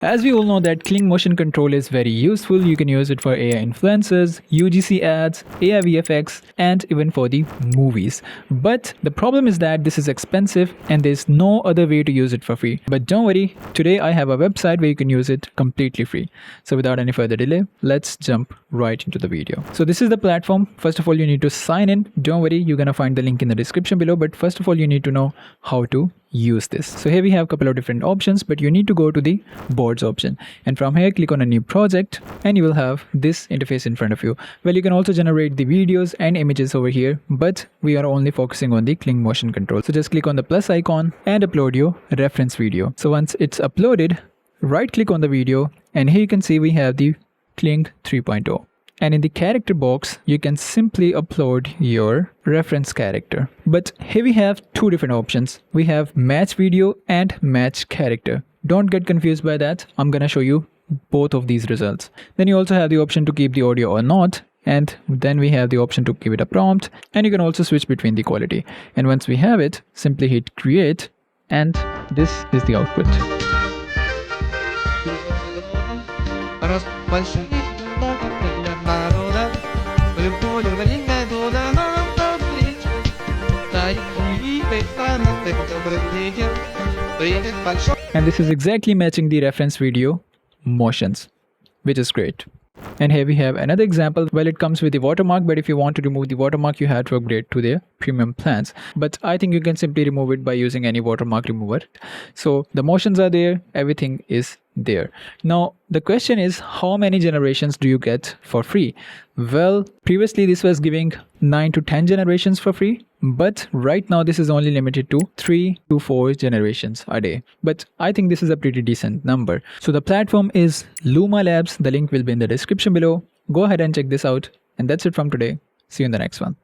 As we all know that Kling motion control is very useful. You can use it for AI influencers, UGC ads, AI VFX, and even for the movies. But the problem is that this is expensive and there's no other way to use it for free. But don't worry, today I have a website where you can use it completely free. So without any further delay, let's jump right into the video. So this is the platform. First of all, you need to sign in. Don't worry, you're gonna find the link in the description below. But first of all, you need to know how to use this. So here we have a couple of different options, but you need to go to the boards option, and from here click on a new project and you will have this interface in front of you. Well, you can also generate the videos and images over here, but we are only focusing on the Kling motion control. So just click on the plus icon and upload your reference video. So once it's uploaded, right click on the video, and here you can see we have the Kling 3.0. And in the character box, you can simply upload your reference character. But here we have two different options. We have match video and match character. Don't get confused by that. I'm gonna show you both of these results. Then you also have the option to keep the audio or not. And then we have the option to give it a prompt. And you can also switch between the quality. And once we have it, simply hit create. And this is the output. And this is exactly matching the reference video motions, which is great. And here we have another example. Well, it comes with the watermark, but if you want to remove the watermark, you have to upgrade to their premium plans. But I think you can simply remove it by using any watermark remover. So the motions are there, everything is there. Now the question is, how many generations do you get for free? Well, previously this was giving 9 to 10 generations for free, but right now this is only limited to 3 to 4 generations a day. But I think this is a pretty decent number. So the platform is Luma Labs. The link will be in the description below. Go ahead and check this out. And that's it from today. See you in the next one.